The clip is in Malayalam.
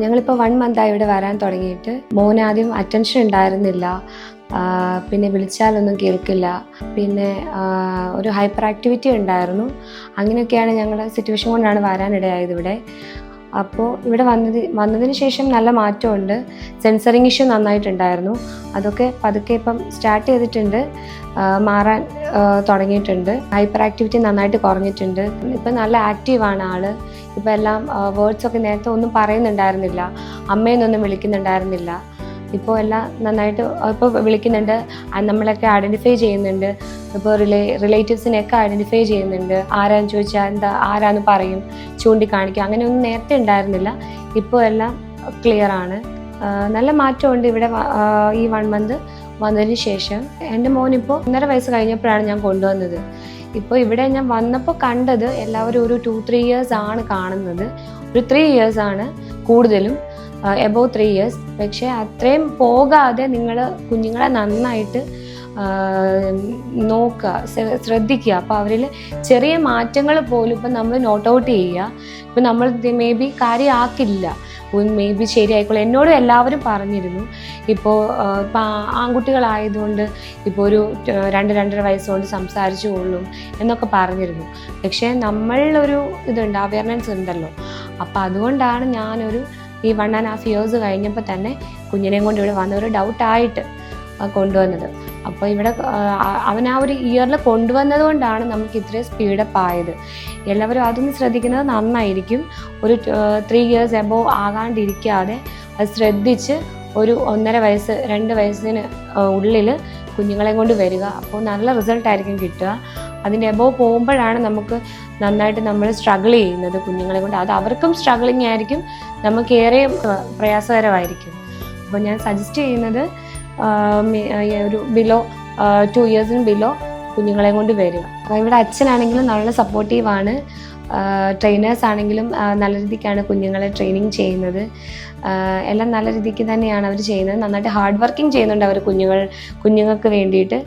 ഞങ്ങളിപ്പോൾ 1 മന്തായി ഇവിടെ വരാൻ തുടങ്ങിയിട്ട്. മോനാദ്യം അറ്റൻഷൻ ഉണ്ടായിരുന്നില്ല, പിന്നെ വിളിച്ചാലൊന്നും കേൾക്കില്ല, പിന്നെ ഒരു ഹൈപ്പർ ആക്ടിവിറ്റി ഉണ്ടായിരുന്നു. അങ്ങനെയൊക്കെയാണ് ഞങ്ങളുടെ സിറ്റുവേഷൻ കൊണ്ടാണ് വരാനിടയായത് ഇവിടെ. അപ്പോൾ ഇവിടെ വന്നതിന് ശേഷം നല്ല മാറ്റമുണ്ട്. സെൻസറിങ് ഇഷ്യൂ നന്നായിട്ടുണ്ടായിരുന്നു, അതൊക്കെ പതുക്കെ ഇപ്പം സ്റ്റാർട്ട് ചെയ്തിട്ടുണ്ട്, മാറാൻ തുടങ്ങിയിട്ടുണ്ട്. ഹൈപ്പർ ആക്ടിവിറ്റി നന്നായിട്ട് കുറഞ്ഞിട്ടുണ്ട്. ഇപ്പം നല്ല ആക്റ്റീവാണ് ആള്. ഇപ്പം എല്ലാം വേർഡ്സൊക്കെ നേരത്തെ ഒന്നും പറയുന്നുണ്ടായിരുന്നില്ല, അമ്മയെന്നൊന്നും വിളിക്കുന്നുണ്ടായിരുന്നില്ല. ഇപ്പോൾ എല്ലാം നന്നായിട്ട് ഇപ്പോൾ വിളിക്കുന്നുണ്ട്, നമ്മളൊക്കെ ഐഡൻറ്റിഫൈ ചെയ്യുന്നുണ്ട്. ഇപ്പോൾ റിലേറ്റീവ്സിനെയൊക്കെ ഐഡൻറ്റിഫൈ ചെയ്യുന്നുണ്ട്. ആരാന്ന് ചോദിച്ചാൽ ആരാന്ന് പറയും, ചൂണ്ടിക്കാണിക്കും. അങ്ങനെയൊന്നും നേരത്തെ ഉണ്ടായിരുന്നില്ല, ഇപ്പോൾ എല്ലാം ക്ലിയറാണ്. നല്ല മാറ്റമുണ്ട് ഇവിടെ ഈ 1 മന്ത് വന്നതിന് ശേഷം. എൻ്റെ മോനിപ്പോൾ 1.5 വയസ്സ് കഴിഞ്ഞപ്പോഴാണ് ഞാൻ കൊണ്ടുവന്നത്. ഇപ്പോൾ ഇവിടെ ഞാൻ വന്നപ്പോൾ കണ്ടത് എല്ലാവരും ഒരു 2-3 ഇയേഴ്സ് ആണ് കാണുന്നത്. ഒരു 3 ഇയേഴ്സ് ആണ് കൂടുതലും, എബോവ് 3 ഇയേഴ്സ്. പക്ഷേ അത്രയും പോകാതെ നിങ്ങൾ കുഞ്ഞുങ്ങളെ നന്നായിട്ട് നോക്കുക, ശ്രദ്ധിക്കുക. അപ്പോൾ അവരിൽ ചെറിയ മാറ്റങ്ങൾ പോലും ഇപ്പം നമ്മൾ നോട്ട് ഔട്ട് ചെയ്യുക. ഇപ്പം നമ്മൾ മേ ബി കാര്യമാക്കില്ല, മേ ബി ശരിയായിക്കോളും. എന്നോടും എല്ലാവരും പറഞ്ഞിരുന്നു, ഇപ്പോൾ ആൺകുട്ടികളായതുകൊണ്ട് ഇപ്പോൾ ഒരു 2-2.5 വയസ്സുകൊണ്ട് സംസാരിച്ചു കൊള്ളും എന്നൊക്കെ പറഞ്ഞിരുന്നു. പക്ഷേ നമ്മളൊരു ഇതുണ്ട്, അവയർനെസ് ഉണ്ടല്ലോ. അപ്പോൾ അതുകൊണ്ടാണ് ഞാനൊരു ഈ 1.5 ഇയേഴ്സ് കഴിഞ്ഞപ്പോൾ തന്നെ കുഞ്ഞിനെയും കൊണ്ട് ഇവിടെ വന്ന ഒരു ഡൗട്ടായിട്ട് കൊണ്ടുവന്നത്. അപ്പോൾ ഇവിടെ അവൻ ആ ഒരു ഇയറിൽ കൊണ്ടുവന്നത് കൊണ്ടാണ് നമുക്ക് ഇത്രയും സ്പീഡപ്പ് ആയത്. എല്ലാവരും അതൊന്ന് ശ്രദ്ധിക്കുന്നത് നന്നായിരിക്കും. ഒരു 3 ഇയേഴ്സ് എബോവ് ആകാണ്ടിരിക്കാതെ അത് ശ്രദ്ധിച്ച് ഒരു 1.5 വയസ്സ് 2 വയസ്സിന് ഉള്ളിൽ കുഞ്ഞുങ്ങളെ കൊണ്ട് വരിക. അപ്പോൾ നല്ല റിസൾട്ടായിരിക്കും കിട്ടുക. അതിൻ്റെ എബോവ് പോകുമ്പോഴാണ് നമുക്ക് നന്നായിട്ട് നമ്മൾ സ്ട്രഗിൾ ചെയ്യുന്നത് കുഞ്ഞുങ്ങളെ കൊണ്ട്. അത് അവർക്കും സ്ട്രഗിളിങ് ആയിരിക്കും, നമുക്കേറെ പ്രയാസകരമായിരിക്കും. അപ്പോൾ ഞാൻ സജസ്റ്റ് ചെയ്യുന്നത് ഒരു ബിലോ 2 ഇയേഴ്സിന് ബിലോ കുഞ്ഞുങ്ങളെ കൊണ്ട് വരിക. ഇവിടെ അച്ഛനാണെങ്കിലും നല്ല സപ്പോർട്ടീവാണ്, ട്രെയിനേഴ്സ് ആണെങ്കിലും നല്ല രീതിക്കാണ് കുഞ്ഞുങ്ങളെ ട്രെയിനിങ് ചെയ്യുന്നത്. എല്ലാം നല്ല രീതിക്ക് തന്നെയാണ് അവർ ചെയ്യുന്നത്. നന്നായിട്ട് ഹാർഡ് വർക്കിംഗ് ചെയ്യുന്നുണ്ട് അവർ കുഞ്ഞുങ്ങൾക്ക് വേണ്ടിയിട്ട്.